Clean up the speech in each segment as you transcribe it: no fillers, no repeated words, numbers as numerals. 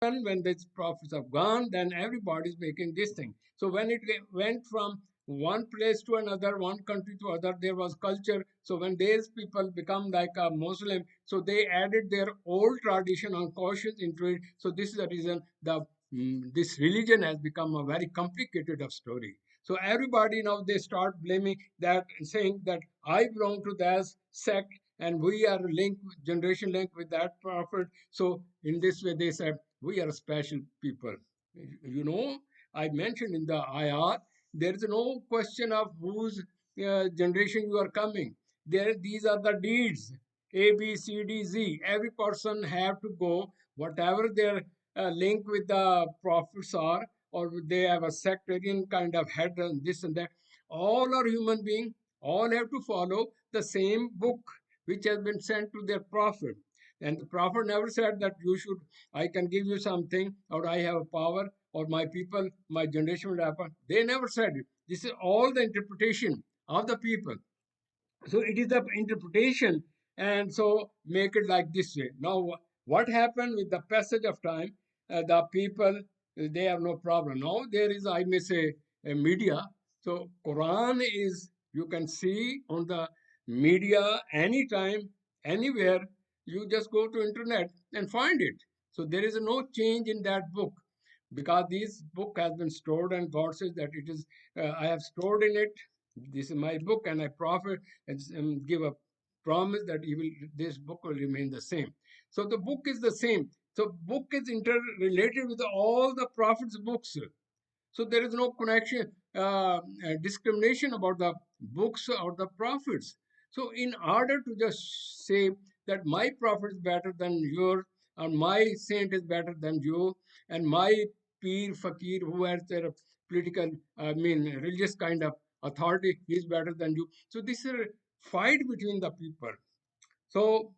when these prophets have gone, then everybody's making this thing. So when it went from one place to another, one country to other, there was culture. So when these people become like a Muslim, so they added their old tradition unconscious into it. So this is the reason this religion has become a very complicated of story. So everybody now they start blaming that, saying that I belong to that sect and we are linked, generation linked with that prophet. So in this way, they said we are special people. You know, I mentioned in the IR, there is no question of whose generation you are coming. There, these are the deeds. A, B, C, D, Z. Every person have to go, whatever their link with the prophets are, or they have a sectarian kind of head and this and that. All are human beings. All have to follow the same book which has been sent to their prophet. And the prophet never said that you should, I can give you something, or I have a power, or my people, my generation will happen. They never said it. This is all the interpretation of the people. So it is the interpretation, and so make it like this way. Now, what happened with the passage of time? The people, they have no problem. Now there is, I may say, a media. So Quran is, you can see on the media anytime, anywhere. You just go to internet and find it. So there is no change in that book because this book has been stored, and God says that it is, I have stored in it. This is my book, and I profit and give a promise that this book will remain the same. So the book is the same. So book is interrelated with all the prophets' books. So there is no connection, discrimination about the books or the prophets. So in order to just say that my prophet is better than yours, or my saint is better than you, and my peer, fakir, who has their political, I mean, religious kind of authority, is better than you. So this is a fight between the people. So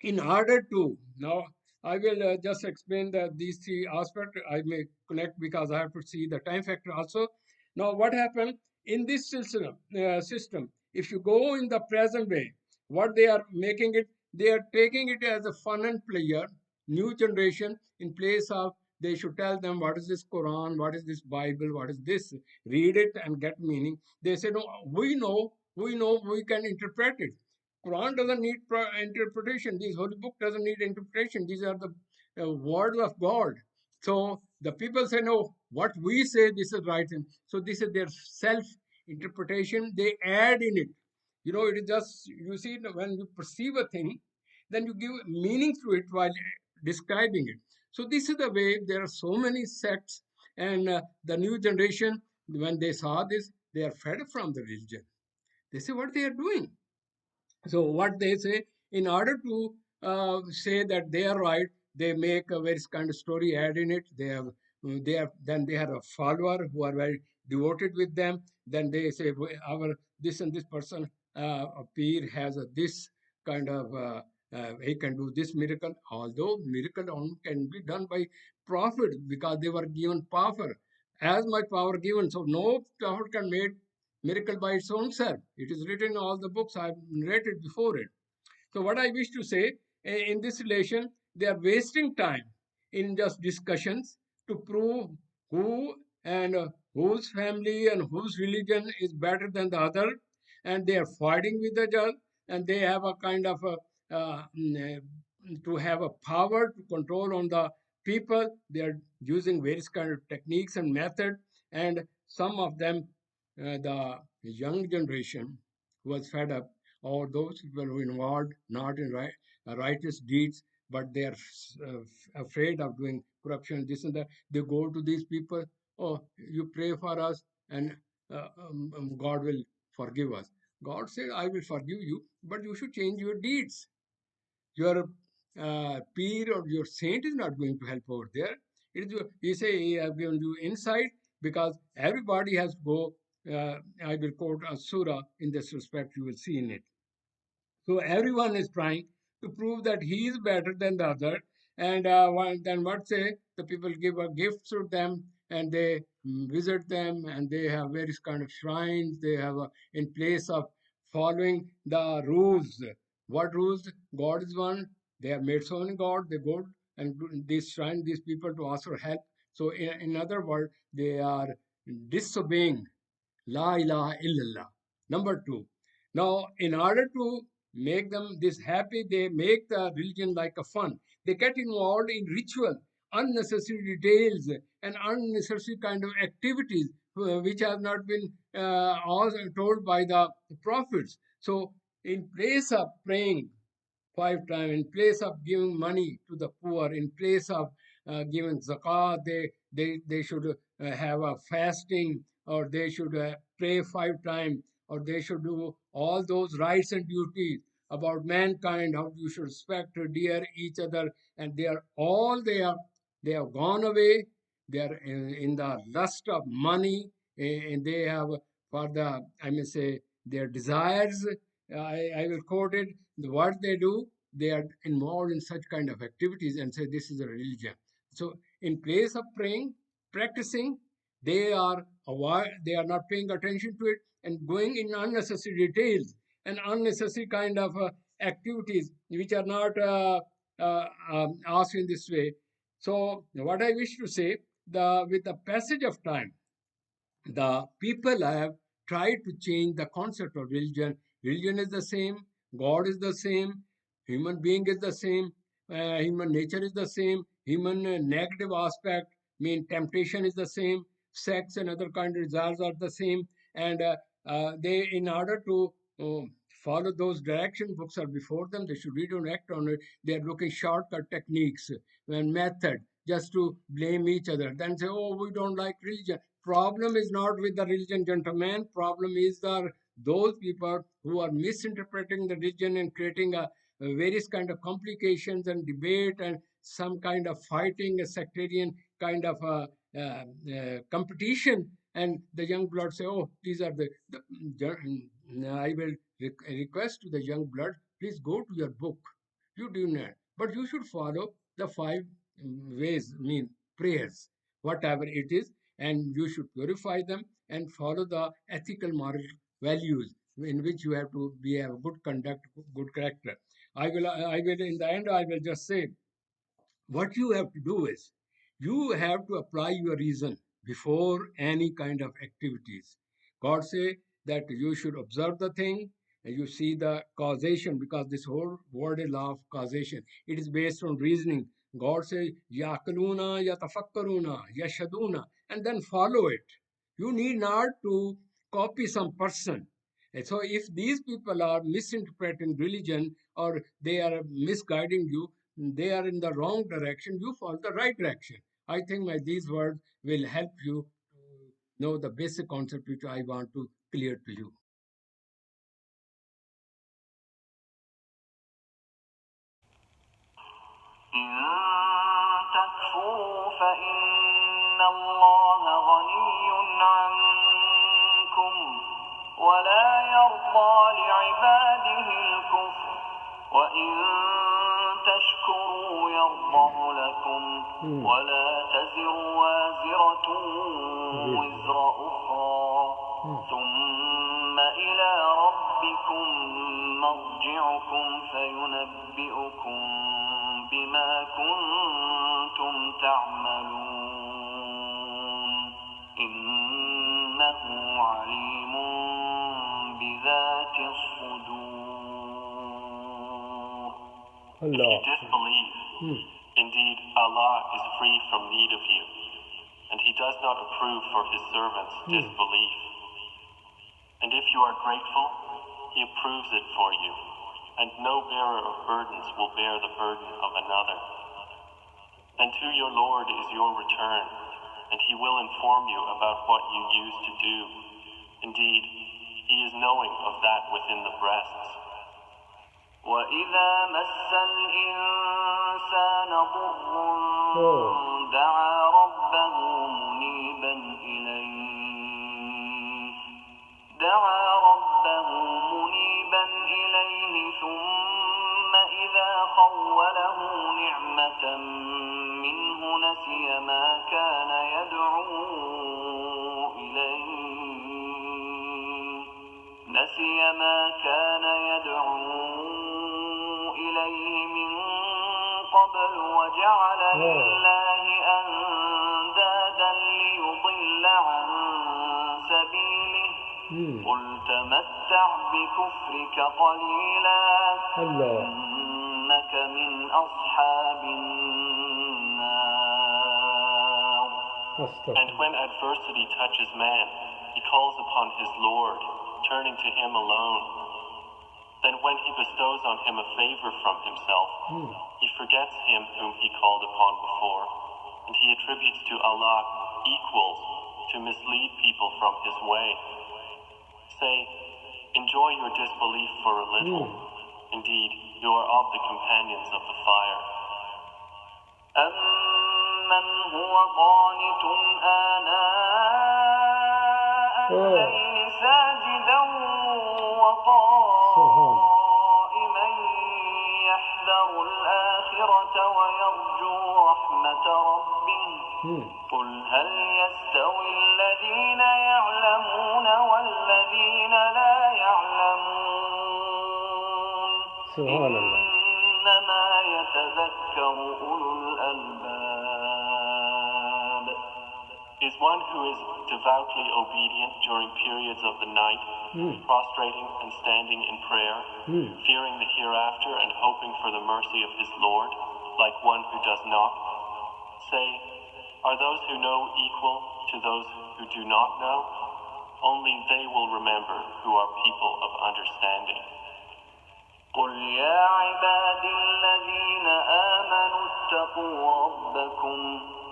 in order to, now I will just explain these three aspects. I may connect because I have to see the time factor also. Now what happened in this system, if you go in the present way, what they are making it, they are taking it as a fun and player, new generation, in place of they should tell them what is this Quran, what is this Bible, what is this, read it and get meaning. They say no, we know we can interpret it. Quran doesn't need interpretation. This holy book doesn't need interpretation. These are the words of God. So the people say, no, what we say, this is right. So this is their self interpretation. They add in it. You know, it is just, you see, when you perceive a thing, then you give meaning to it while describing it. So this is the way there are so many sects, and the new generation, when they saw this, they are fed from the religion. They say what they are doing. So what they say, in order to say that they are right, they make a very kind of story add in it. Then they have a follower who are very devoted with them. Then they say our this and this person, a peer has this kind of he can do this miracle. Although miracle can be done by prophet because they were given power, as my power given. So no prophet can make miracle by its own self. It is written in all the books I've narrated before it. So, what I wish to say in this relation, they are wasting time in just discussions to prove who and whose family and whose religion is better than the other, and they are fighting with the judge, and they have a kind of to have a power to control on the people. They are using various kind of techniques and methods, and some of them, the young generation was fed up, or those people who involved not in righteous deeds, but they are afraid of doing corruption, this and that. They go to these people, oh, you pray for us, and God will forgive us. God said, I will forgive you, but you should change your deeds. Your peer or your saint is not going to help over there. He say, he has given you insight because everybody has to go. I will quote a surah in this respect, you will see in it. So everyone is trying to prove that he is better than the other. And then what say? The people give a gift to them and they visit them and they have various kind of shrines. They have in place of following the rules. What rules? God is one. They have made so many gods. They go and these shrine these people to ask for help. So in other words, they are disobeying La ilaha illallah. Number two, now in order to make them this happy, they make the religion like a fun. They get involved in ritual, unnecessary details, and unnecessary kind of activities which have not been also told by the prophets. So in place of praying 5 times, in place of giving money to the poor, in place of giving zakat, they should have a fasting, or they should pray 5 times, or they should do all those rights and duties about mankind, how you should respect, dear each other, and they have gone away. They are in the lust of money, and they have for the I may say their desires. I will quote it. What they do, they are involved in such kind of activities and say this is a religion. So in place of praying, practicing, they are not paying attention to it and going in unnecessary details and unnecessary kind of activities which are not asked in this way. So what I wish to say, the with the passage of time, the people have tried to change the concept of religion. Religion is the same, God is the same, human being is the same, human nature is the same, human negative aspect, mean temptation is the same, sex and other kind of desires are the same, and they, in order to follow those direction books are before them, they should read and act on it. They are looking shortcut techniques and method just to blame each other. Then say, oh, we don't like religion. Problem is not with the religion, gentlemen. Problem is those people who are misinterpreting the religion and creating a various kind of complications and debate and some kind of fighting, a sectarian kind of competition. And the young blood say, oh, these are I will request to the young blood, please go to your book. You do not. But you should follow the 5 ways, mean prayers, whatever it is, and you should purify them and follow the ethical moral values in which you have to be a good conduct, good character. I will in the end I will just say what you have to do is you have to apply your reason before any kind of activities. God say that you should observe the thing and you see the causation, because this whole world is law of causation. It is based on reasoning. God say yakaluna yatafakkaruna yashaduna, and then follow it. You need not to copy some person. And so if these people are misinterpreting religion or they are misguiding you, they are in the wrong direction, you follow the right direction. I think these words will help you to know the basic concept which I want to clear to you. ولا يرضى لعباده الكفر وإن تشكروا يرضه لكم ولا تزر وازرة وزر أخرى ثم إلى ربكم مرجعكم فينبئكم بما كنتم تعملون إنه عليم بذات الصدور. If you disbelieve, indeed Allah is free from need of you, and He does not approve for His servants disbelief. And if you are grateful, He approves it for you, and no bearer of burdens will bear the burden of another. And to your Lord is your return, and He will inform you about what you used to do. Indeed, He is knowing of that within the breasts. وَإِذَا مَسَّ الْإِنسَانَ ضُرٌّ دَعَا رَبَّهُ مُنِيبًا إِلَيْهِ ثُمَّ إِذَا خَوَّلَهُ نِعْمَةً مِّنْهُ نَسِيَ مَا كَانَ يَدْعُو إليه من قبل وجعل لله أندادا ليضل عن سبيله قل تمتع بكفرك قليلا إنك من أصحاب النار. And when adversity touches man, he calls upon his Lord, turning to him alone. Then when he bestows on him a favor from himself, he forgets him whom he called upon before, and he attributes to Allah equals to mislead people from his way. Say, enjoy your disbelief for a little. Indeed, you are of the companions of the fire. أَمَّنْ هُوَ قَانِتٌ آنَاءَ اللَّيْلِ سَاجِدًا وَقَائِمًا يَحْذَرُ الْآخِرَةَ وَيَرْجُو رَحْمَةَ رَبِّهِ قُلْ هَلْ يَسْتَوِي الَّذِينَ يَعْلَمُونَ وَالَّذِينَ لَا يَعْلَمُونَ إِنَّمَا يَتَذَكَّرُ أُولُو الْأَلْبَابِ. Is one who is devoutly obedient during periods of the night, prostrating and standing in prayer, fearing the hereafter and hoping for the mercy of his Lord, like one who does not? Say, are those who know equal to those who do not know? Only they will remember who are people of understanding. قل يا عبادي الذين آمنوا اتقوا ربكم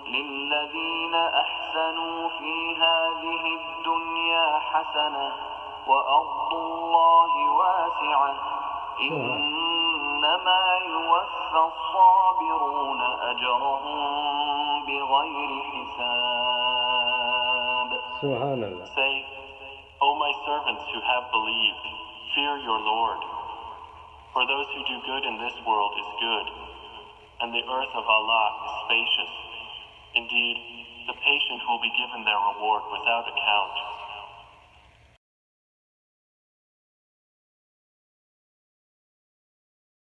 للذين أحسنوا في هذه الدنيا حسنة وأرض الله واسعة إنما يوفى الصابرون أجرهم بغير حساب. Say, O my servants who have believed, fear your Lord. For those who do good in this world is good, and the earth of Allah is spacious. Indeed, the patient will be given their reward without account.